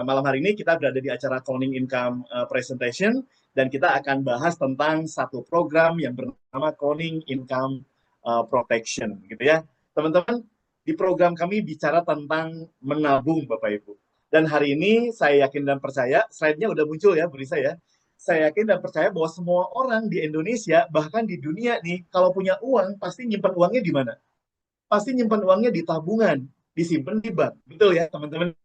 Malam hari ini kita berada di acara Cloning Income Presentation dan kita akan bahas tentang satu program yang bernama Cloning Income Protection, gitu ya. Teman-teman, di program kami bicara tentang menabung, Bapak Ibu. Dan hari ini saya yakin dan percaya, slide-nya udah muncul ya, Burisa ya. Saya yakin dan percaya bahwa semua orang di Indonesia, bahkan di dunia nih, kalau punya uang, pasti nyimpan uangnya di mana? Pasti nyimpan uangnya di tabungan, disimpan di bank. Betul ya, teman-teman?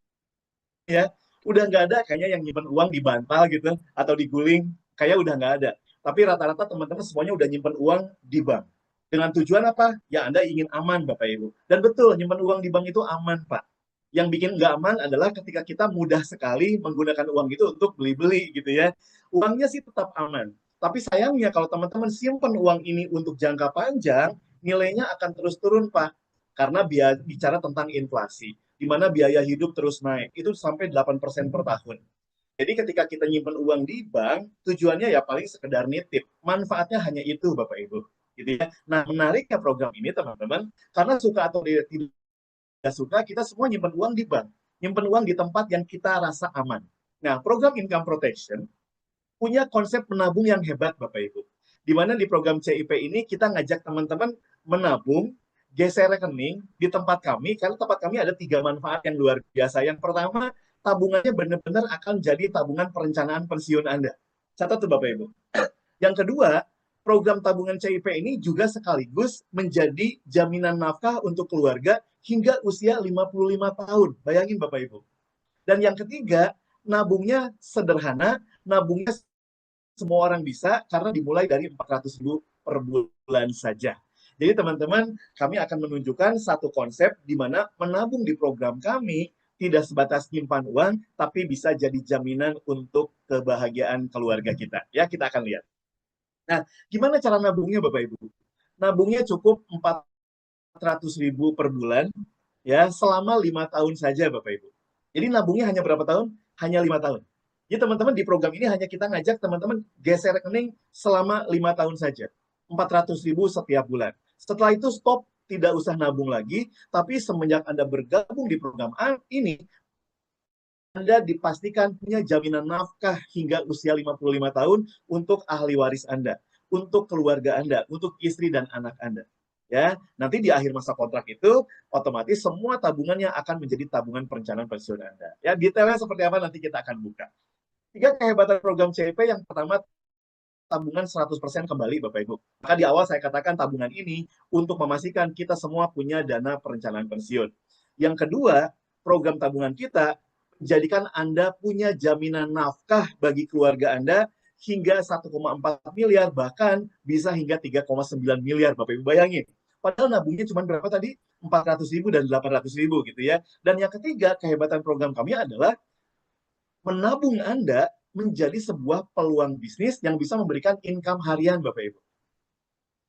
Ya, udah nggak ada kayaknya yang nyimpen uang di bantal gitu atau diguling, kayak udah nggak ada. Tapi rata-rata teman-teman semuanya udah nyimpen uang di bank. Dengan tujuan apa? Ya Anda ingin aman, Bapak Ibu. Dan betul, nyimpen uang di bank itu aman, Pak. Yang bikin nggak aman adalah ketika kita mudah sekali menggunakan uang itu untuk beli-beli gitu ya. Uangnya sih tetap aman. Tapi sayangnya kalau teman-teman simpen uang ini untuk jangka panjang, nilainya akan terus turun, Pak. Karena bicara tentang inflasi di mana biaya hidup terus naik, itu sampai 8% per tahun. Jadi ketika kita nyimpan uang di bank, tujuannya ya paling sekedar nitip. Manfaatnya hanya itu, Bapak Ibu. Gitu ya. Nah, menariknya program ini, teman-teman, karena suka atau tidak suka, kita semua nyimpan uang di bank. Nyimpan uang di tempat yang kita rasa aman. Nah, program Income Protection punya konsep menabung yang hebat, Bapak Ibu. Di mana di program CIP ini kita ngajak teman-teman menabung, geser rekening di tempat kami, karena tempat kami ada 3 manfaat yang luar biasa. Yang pertama, tabungannya benar-benar akan jadi tabungan perencanaan pensiun Anda. Catat tuh Bapak Ibu. Yang kedua, program tabungan CIP ini juga sekaligus menjadi jaminan nafkah untuk keluarga hingga usia 55 tahun. Bayangin Bapak Ibu. Dan yang ketiga, nabungnya sederhana, nabungnya semua orang bisa karena dimulai dari 400.000 per bulan saja. Jadi teman-teman, kami akan menunjukkan satu konsep di mana menabung di program kami tidak sebatas nyimpan uang, tapi bisa jadi jaminan untuk kebahagiaan keluarga kita. Ya, kita akan lihat. Nah, gimana cara nabungnya Bapak Ibu? Nabungnya cukup 400.000 per bulan, ya selama 5 tahun saja Bapak Ibu. Jadi nabungnya hanya berapa tahun? Hanya 5 tahun. Jadi teman-teman di program ini hanya kita ngajak teman-teman geser rekening selama 5 tahun saja. 400.000 setiap bulan. Setelah itu stop, tidak usah nabung lagi, tapi semenjak Anda bergabung di program ini, Anda dipastikan punya jaminan nafkah hingga usia 55 tahun untuk ahli waris Anda, untuk keluarga Anda, untuk istri dan anak Anda. Ya, nanti di akhir masa kontrak itu otomatis semua tabungannya akan menjadi tabungan perencanaan pensiun Anda. Ya, detailnya seperti apa nanti kita akan buka. 3 kehebatan program CIP yang pertama, tabungan 100% kembali Bapak Ibu. Maka di awal saya katakan tabungan ini untuk memastikan kita semua punya dana perencanaan pensiun. Yang kedua, program tabungan kita menjadikan Anda punya jaminan nafkah bagi keluarga Anda hingga 1,4 miliar, bahkan bisa hingga 3,9 miliar Bapak Ibu bayangin. Padahal nabungnya cuma berapa tadi? 400.000 dan 800.000 gitu ya. Dan yang ketiga, kehebatan program kami adalah menabung Anda menjadi sebuah peluang bisnis yang bisa memberikan income harian, Bapak Ibu.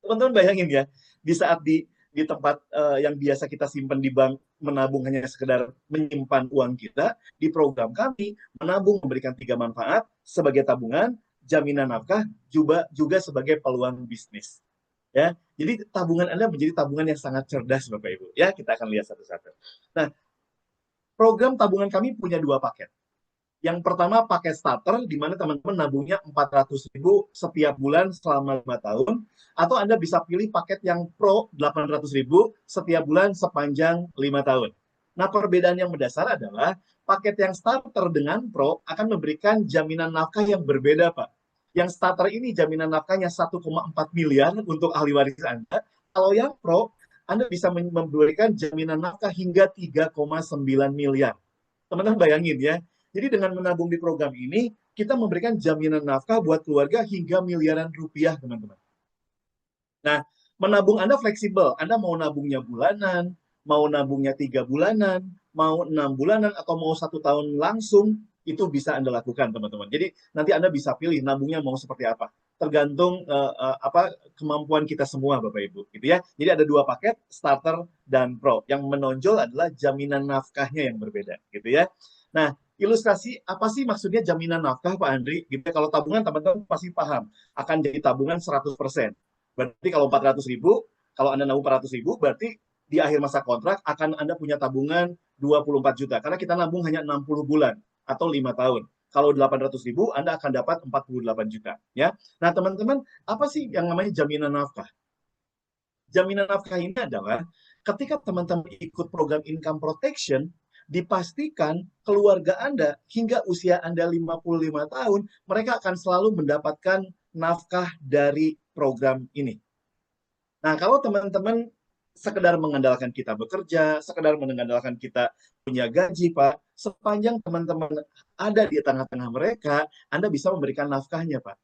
Teman-teman bayangin ya, di saat di tempat yang biasa kita simpan di bank, menabung hanya sekedar menyimpan uang kita, di program kami, menabung memberikan 3 manfaat, sebagai tabungan, jaminan nafkah, juga sebagai peluang bisnis. Ya, jadi tabungan Anda menjadi tabungan yang sangat cerdas, Bapak Ibu. Ya, kita akan lihat satu-satu. Nah, program tabungan kami punya 2 paket. Yang pertama paket starter, di mana teman-teman nabungnya 400.000 setiap bulan selama 5 tahun. Atau Anda bisa pilih paket yang pro 800.000 setiap bulan sepanjang 5 tahun. Nah, perbedaan yang mendasar adalah paket yang starter dengan pro akan memberikan jaminan nafkah yang berbeda, Pak. Yang starter ini jaminan nafkahnya 1,4 miliar untuk ahli waris Anda. Kalau yang pro, Anda bisa memberikan jaminan nafkah hingga 3,9 miliar. Teman-teman bayangin ya, jadi dengan menabung di program ini, kita memberikan jaminan nafkah buat keluarga hingga miliaran rupiah, teman-teman. Nah, menabung Anda fleksibel. Anda mau nabungnya bulanan, mau nabungnya 3 bulanan, mau 6 bulanan, atau mau 1 tahun langsung, itu bisa Anda lakukan, teman-teman. Jadi nanti Anda bisa pilih nabungnya mau seperti apa. Tergantung kemampuan kita semua, Bapak Ibu, gitu ya. Jadi ada 2 paket, starter dan pro. Yang menonjol adalah jaminan nafkahnya yang berbeda, gitu ya. Nah, ilustrasi apa sih maksudnya jaminan nafkah, Pak Andri? Gitu. Kalau tabungan, teman-teman pasti paham. Akan jadi tabungan 100%. Berarti kalau 400.000, kalau Anda nabung 400.000, berarti di akhir masa kontrak akan Anda punya tabungan 24 juta. Karena kita nabung hanya 60 bulan. atau 5 tahun. Kalau 800.000, Anda akan dapat 48 juta. Ya. Nah, teman-teman, apa sih yang namanya jaminan nafkah? Jaminan nafkah ini adalah ketika teman-teman ikut program income protection, dipastikan keluarga Anda hingga usia Anda 55 tahun, mereka akan selalu mendapatkan nafkah dari program ini. Nah, kalau teman-teman sekedar mengandalkan kita bekerja, sekedar mengandalkan kita punya gaji, Pak, sepanjang teman-teman ada di tengah-tengah mereka, Anda bisa memberikan nafkahnya, Pak.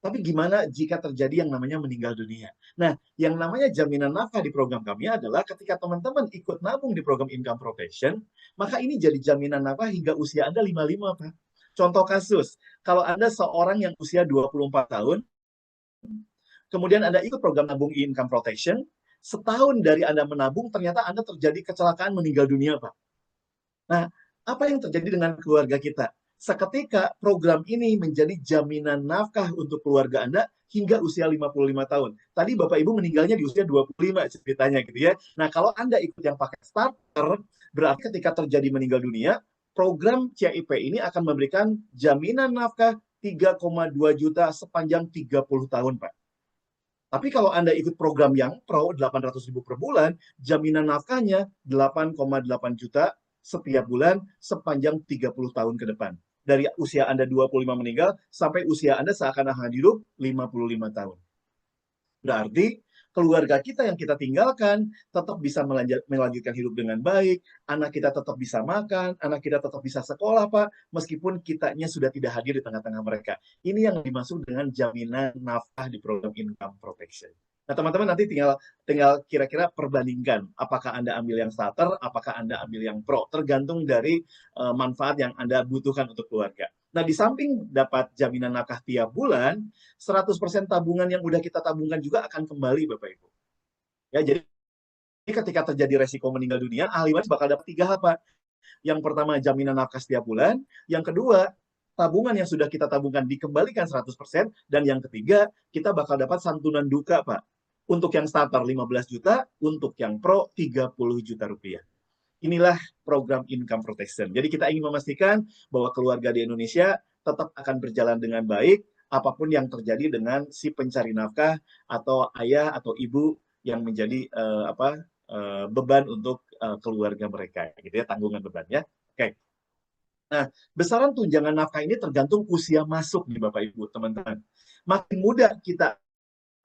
Tapi gimana jika terjadi yang namanya meninggal dunia? Nah, yang namanya jaminan nafkah di program kami adalah ketika teman-teman ikut nabung di program income protection, maka ini jadi jaminan nafkah hingga usia Anda 55, Pak. Contoh kasus, kalau Anda seorang yang usia 24 tahun, kemudian Anda ikut program nabung income protection, setahun dari Anda menabung, ternyata Anda terjadi kecelakaan meninggal dunia, Pak. Nah, apa yang terjadi dengan keluarga kita? Seketika program ini menjadi jaminan nafkah untuk keluarga Anda hingga usia 55 tahun. Tadi Bapak Ibu meninggalnya di usia 25 ceritanya gitu ya. Nah, kalau Anda ikut yang pakai starter, berarti ketika terjadi meninggal dunia, program CIP ini akan memberikan jaminan nafkah 3,2 juta sepanjang 30 tahun, Pak. Tapi kalau Anda ikut program yang pro, 800.000 per bulan, jaminan nafkahnya 8,8 juta setiap bulan sepanjang 30 tahun ke depan. Dari usia Anda 25 meninggal, sampai usia Anda seakan-akan hidup 55 tahun. Berarti keluarga kita yang kita tinggalkan tetap bisa melanjutkan hidup dengan baik, anak kita tetap bisa makan, anak kita tetap bisa sekolah, Pak, meskipun kitanya sudah tidak hadir di tengah-tengah mereka. Ini yang dimaksud dengan jaminan nafkah di program income protection. Nah, teman-teman nanti tinggal kira-kira perbandingkan apakah Anda ambil yang starter, apakah Anda ambil yang pro, tergantung dari manfaat yang Anda butuhkan untuk keluarga. Nah, di samping dapat jaminan nafkah tiap bulan, 100% tabungan yang udah kita tabungkan juga akan kembali, Bapak Ibu. Ya, jadi ketika terjadi resiko meninggal dunia, ahli waris bakal dapat 3 hal, Pak. Yang pertama, jaminan nafkah setiap bulan. Yang kedua, tabungan yang sudah kita tabungkan dikembalikan 100%. Dan yang ketiga, kita bakal dapat santunan duka, Pak. Untuk yang starter 15 juta, untuk yang pro 30 juta rupiah. Inilah program income protection. Jadi kita ingin memastikan bahwa keluarga di Indonesia tetap akan berjalan dengan baik, apapun yang terjadi dengan si pencari nafkah atau ayah atau ibu yang menjadi beban untuk keluarga mereka, gitu ya, tanggungan beban ya. Oke. Nah, besaran tunjangan nafkah ini tergantung usia masuk nih Bapak Ibu, teman-teman. Makin muda kita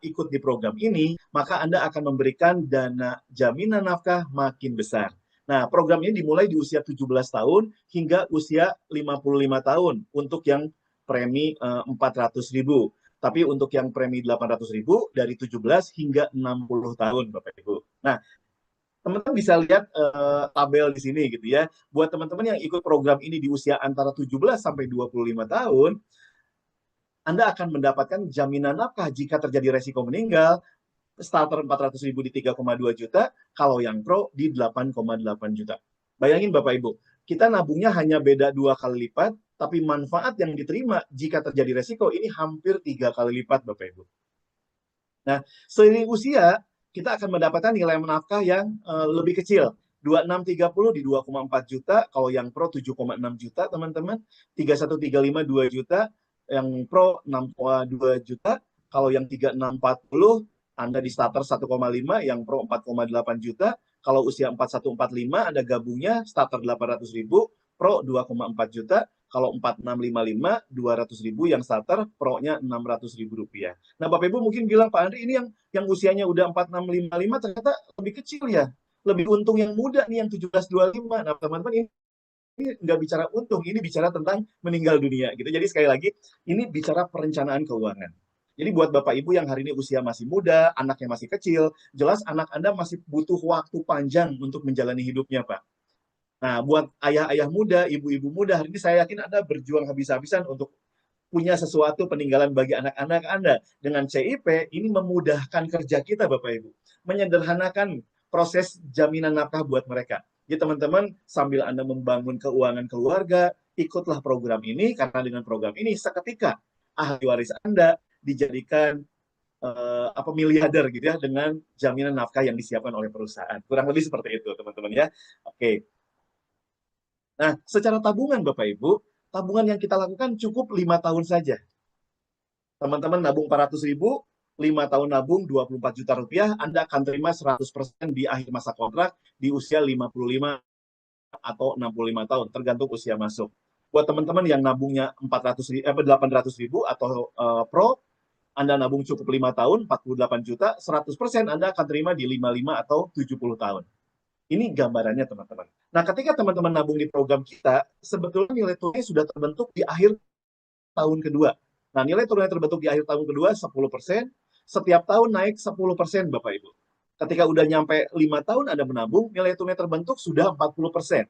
ikut di program ini, maka Anda akan memberikan dana jaminan nafkah makin besar. Nah, program ini dimulai di usia 17 tahun hingga usia 55 tahun untuk yang premi 400.000. Tapi untuk yang premi 800.000 dari 17 hingga 60 tahun, Bapak Ibu. Nah, teman-teman bisa lihat tabel di sini gitu ya. Buat teman-teman yang ikut program ini di usia antara 17 sampai 25 tahun, Anda akan mendapatkan jaminan nafkah jika terjadi resiko meninggal, starter 400.000 di 3,2 juta, kalau yang pro di 8,8 juta. Bayangin Bapak Ibu, kita nabungnya hanya beda 2 kali lipat, tapi manfaat yang diterima jika terjadi resiko ini hampir 3 kali lipat Bapak Ibu. Nah, seiring usia, kita akan mendapatkan nilai nafkah yang lebih kecil. 2630 di 2,4 juta, kalau yang pro 7,6 juta teman-teman, 3135 2 juta, yang pro 6,2 juta, kalau yang 3640 Anda di starter 1,5, yang pro 4,8 juta, kalau usia 4145 Anda gabungnya starter 800.000, pro 2,4 juta, kalau 4655 200.000 yang starter, pro-nya 600.000 rupiah. Nah, Bapak Ibu mungkin bilang, Pak Andri, ini yang usianya udah 4655 ternyata lebih kecil ya. Lebih untung yang muda nih, yang 1725. Nah, teman-teman, ini nggak bicara untung, ini bicara tentang meninggal dunia gitu. Jadi sekali lagi, ini bicara perencanaan keuangan. Jadi buat Bapak Ibu yang hari ini usia masih muda, anaknya masih kecil, jelas anak Anda masih butuh waktu panjang untuk menjalani hidupnya, Pak. Nah, buat ayah-ayah muda, ibu-ibu muda, hari ini saya yakin Anda berjuang habis-habisan untuk punya sesuatu peninggalan bagi anak-anak Anda. Dengan CIP, ini memudahkan kerja kita, Bapak Ibu. Menyederhanakan proses jaminan nafkah buat mereka. Jadi teman-teman, sambil Anda membangun keuangan keluarga, ikutlah program ini, karena dengan program ini, seketika ahli waris Anda dijadikan miliarder gitu ya, dengan jaminan nafkah yang disiapkan oleh perusahaan. Kurang lebih seperti itu, teman-teman ya. Oke. Nah, secara tabungan Bapak Ibu, tabungan yang kita lakukan cukup 5 tahun saja. Teman-teman nabung 400.000, 5 tahun nabung 24 juta rupiah, Anda akan terima 100% di akhir masa kontrak di usia 55 atau 65 tahun, tergantung usia masuk. Buat teman-teman yang nabungnya 800.000 atau pro, Anda nabung cukup 5 tahun, 48 juta, 100% Anda akan terima di 55 atau 70 tahun. Ini gambarannya, teman-teman. Nah, ketika teman-teman nabung di program kita, sebetulnya nilai tunai sudah terbentuk di akhir tahun kedua. Nah, nilai tunai terbentuk di akhir tahun kedua 10%, setiap tahun naik 10%, Bapak Ibu. Ketika udah nyampe 5 tahun Anda menabung, nilai tunai terbentuk sudah 40%.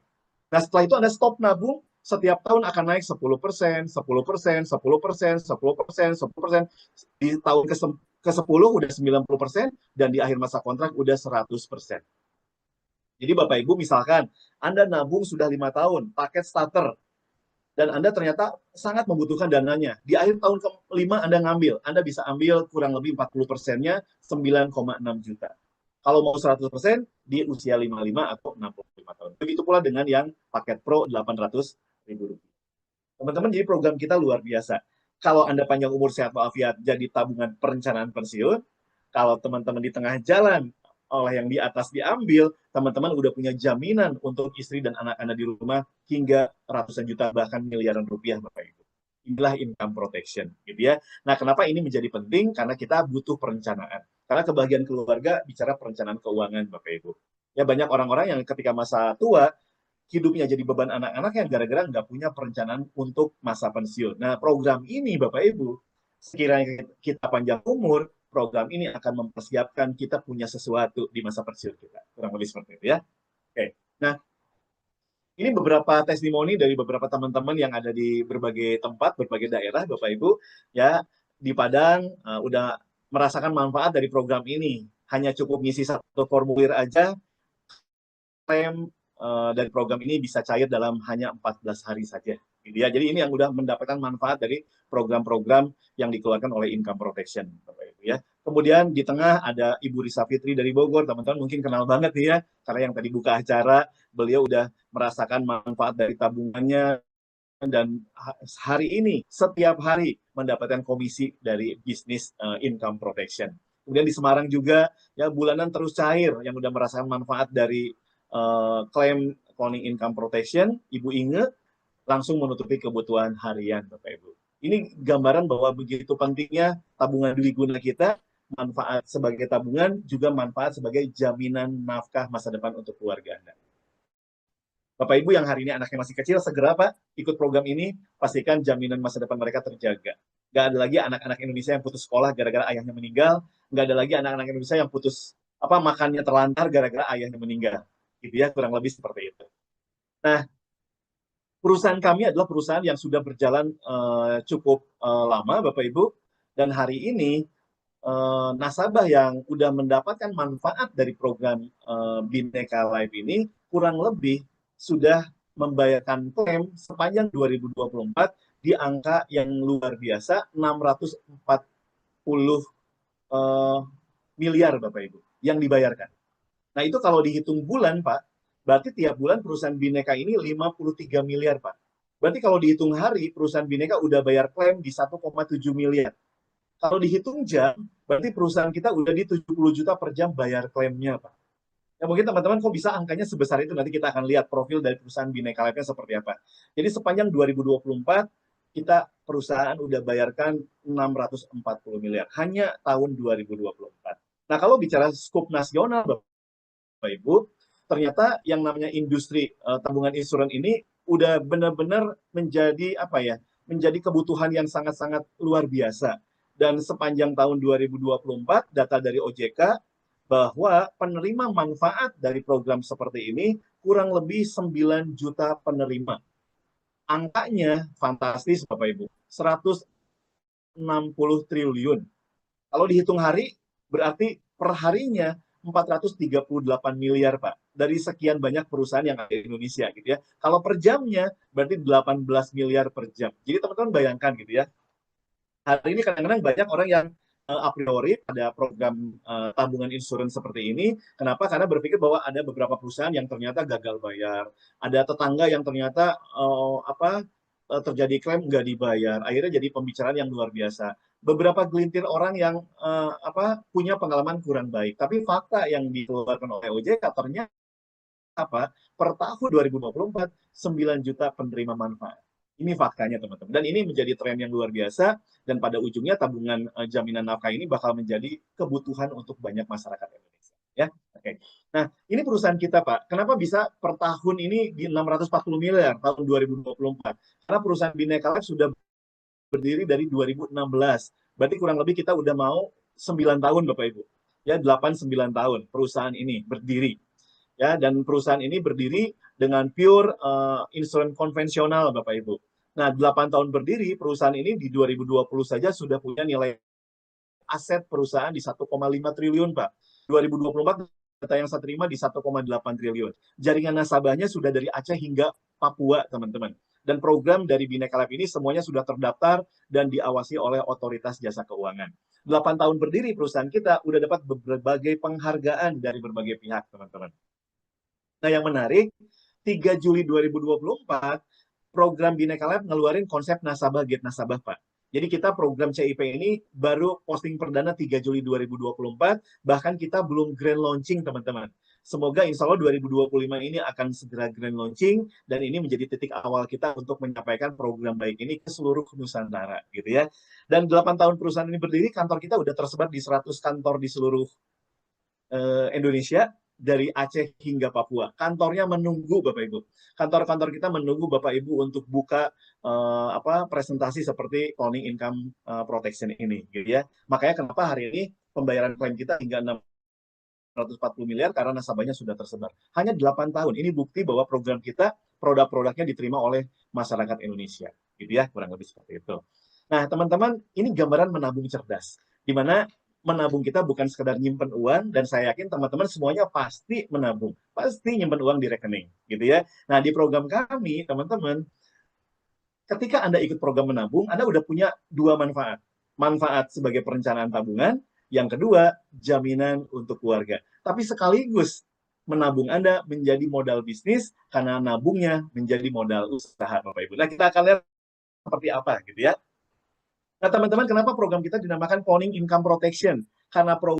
Nah, setelah itu Anda stop nabung, setiap tahun akan naik 10%, 10%, 10%, 10%, 10%. Di tahun ke-10 udah 90%, dan di akhir masa kontrak udah 100%. Jadi Bapak Ibu, misalkan Anda nabung sudah 5 tahun, paket starter, dan Anda ternyata sangat membutuhkan dananya. Di akhir tahun ke-5 Anda ngambil, Anda bisa ambil kurang lebih 40%-nya 9,6 juta. Kalau mau 100% di usia 55 atau 65 tahun. Begitu pula dengan yang paket Pro 800.000 rupiah. Teman-teman, jadi program kita luar biasa. Kalau Anda panjang umur sehat walafiat jadi tabungan perencanaan pensiun, kalau teman-teman di tengah jalan oleh yang di atas diambil, teman-teman udah punya jaminan untuk istri dan anak Anda di rumah hingga ratusan juta bahkan miliaran rupiah, Bapak Ibu. Inilah income protection, gitu ya. Nah, kenapa ini menjadi penting? Karena kita butuh perencanaan. Karena kebahagiaan keluarga bicara perencanaan keuangan, Bapak Ibu. Ya, banyak orang-orang yang ketika masa tua hidupnya jadi beban anak-anaknya gara-gara nggak punya perencanaan untuk masa pensiun. Nah, program ini, Bapak Ibu, sekiranya kita panjang umur, program ini akan mempersiapkan kita punya sesuatu di masa pensiun kita. Kurang lebih seperti itu ya. Oke. Nah, ini beberapa testimoni dari beberapa teman-teman yang ada di berbagai tempat, berbagai daerah, Bapak Ibu, ya, di Padang udah merasakan manfaat dari program ini. Hanya cukup ngisi satu formulir aja, klaim dari program ini bisa cair dalam hanya 14 hari saja. Gitu ya. Jadi ini yang udah mendapatkan manfaat dari program-program yang dikeluarkan oleh Income Protection, Bapak Ibu ya. Kemudian di tengah ada Ibu Risa Fitri dari Bogor, teman-teman mungkin kenal banget nih ya, karena yang tadi buka acara, beliau udah merasakan manfaat dari tabungannya, dan hari ini setiap hari mendapatkan komisi dari bisnis income protection. Kemudian di Semarang juga ya bulanan terus cair yang udah merasakan manfaat dari klaim cloning income protection, Ibu Inge langsung menutupi kebutuhan harian, Bapak Ibu. Ini gambaran bahwa begitu pentingnya tabungan dwiguna kita, manfaat sebagai tabungan juga manfaat sebagai jaminan nafkah masa depan untuk keluarga Anda. Bapak Ibu yang hari ini anaknya masih kecil, segera Pak ikut program ini, pastikan jaminan masa depan mereka terjaga. Nggak ada lagi anak-anak Indonesia yang putus sekolah gara-gara ayahnya meninggal, nggak ada lagi anak-anak Indonesia yang putus makannya terlantar gara-gara ayahnya meninggal. Gitu ya, kurang lebih seperti itu. Nah, perusahaan kami adalah perusahaan yang sudah berjalan cukup lama, Bapak Ibu, dan hari ini nasabah yang sudah mendapatkan manfaat dari program Bhinneka Life ini kurang lebih sudah membayarkan klaim sepanjang 2024 di angka yang luar biasa 640 miliar, Bapak Ibu, yang dibayarkan. Nah, itu kalau dihitung bulan, Pak, berarti tiap bulan perusahaan Bhinneka ini 53 miliar, Pak. Berarti kalau dihitung hari, perusahaan Bhinneka udah bayar klaim di 1,7 miliar. Kalau dihitung jam, berarti perusahaan kita udah di 70 juta per jam bayar klaimnya, Pak. Ya mungkin teman-teman kok bisa angkanya sebesar itu, nanti kita akan lihat profil dari perusahaan Bhinneka Life-nya seperti apa. Jadi sepanjang 2024, kita perusahaan udah bayarkan 640 miliar, hanya tahun 2024. Nah, kalau bicara skop nasional, Bapak Ibu, ternyata yang namanya industri tabungan insuran ini udah benar-benar menjadi menjadi kebutuhan yang sangat-sangat luar biasa. Dan sepanjang tahun 2024, data dari OJK bahwa penerima manfaat dari program seperti ini kurang lebih 9 juta penerima. Angkanya fantastis, Bapak Ibu, 160 triliun. Kalau dihitung hari, berarti perharinya 438 miliar, Pak. Dari sekian banyak perusahaan yang ada di Indonesia, gitu ya. Kalau per jamnya, berarti 18 miliar per jam. Jadi teman-teman bayangkan, gitu ya. Hari ini kadang-kadang banyak orang yang a priori pada program tabungan insurans seperti ini. Kenapa? Karena berpikir bahwa ada beberapa perusahaan yang ternyata gagal bayar. Ada tetangga yang ternyata terjadi klaim nggak dibayar, akhirnya jadi pembicaraan yang luar biasa. Beberapa gelintir orang yang punya pengalaman kurang baik, tapi fakta yang dikeluarkan oleh OJK ternyata per tahun 2024 9 juta penerima manfaat. Ini faktanya teman-teman. Dan ini menjadi tren yang luar biasa dan pada ujungnya tabungan jaminan nafkah ini bakal menjadi kebutuhan untuk banyak masyarakat Indonesia. Ya, oke. Nah, ini perusahaan kita Pak. Kenapa bisa per tahun ini di 640 miliar tahun 2024? Karena perusahaan Bhinneka Life sudah berdiri dari 2016. Berarti kurang lebih kita udah mau 9 tahun Bapak Ibu. Ya, 8-9 tahun perusahaan ini berdiri. Ya, dan perusahaan ini berdiri dengan pure instrumen konvensional Bapak Ibu. Nah, 8 tahun berdiri, perusahaan ini di 2020 saja sudah punya nilai aset perusahaan di 1,5 triliun, Pak. 2024 data yang saya terima di 1,8 triliun. Jaringan nasabahnya sudah dari Aceh hingga Papua, teman-teman. Dan program dari Bhinneka Life ini semuanya sudah terdaftar dan diawasi oleh Otoritas Jasa Keuangan. 8 tahun berdiri perusahaan kita udah dapat berbagai penghargaan dari berbagai pihak, teman-teman. Nah, yang menarik, 3 Juli 2024, program Bhinneka Life ngeluarin konsep nasabah get nasabah, Pak. Jadi kita program CIP ini baru posting perdana 3 Juli 2024, bahkan kita belum grand launching, teman-teman. Semoga insya Allah 2025 ini akan segera grand launching, dan ini menjadi titik awal kita untuk menyampaikan program baik ini ke seluruh Nusantara, gitu ya. Dan 8 tahun perusahaan ini berdiri, kantor kita udah tersebar di 100 kantor di seluruh Indonesia, dari Aceh hingga Papua. Kantornya menunggu Bapak Ibu. Kantor-kantor kita menunggu Bapak Ibu untuk buka presentasi seperti cloning income protection ini, gitu ya. Makanya kenapa hari ini pembayaran klaim kita hingga 640 miliar karena nasabahnya sudah tersebar. Hanya 8 tahun. Ini bukti bahwa program kita, produk-produknya diterima oleh masyarakat Indonesia. Gitu ya, kurang lebih seperti itu. Nah, teman-teman, ini gambaran menabung cerdas. Di mana menabung kita bukan sekedar nyimpen uang, dan saya yakin teman-teman semuanya pasti menabung. Pasti nyimpen uang di rekening. Gitu ya. Nah, di program kami, teman-teman, ketika Anda ikut program menabung, Anda udah punya dua manfaat. Manfaat sebagai perencanaan tabungan, yang kedua, jaminan untuk keluarga. Tapi sekaligus menabung Anda menjadi modal bisnis karena nabungnya menjadi modal usaha, Bapak Ibu. Nah, kita akan lihat seperti apa gitu ya. Nah, teman-teman, kenapa program kita dinamakan Cloning Income Protection? Karena program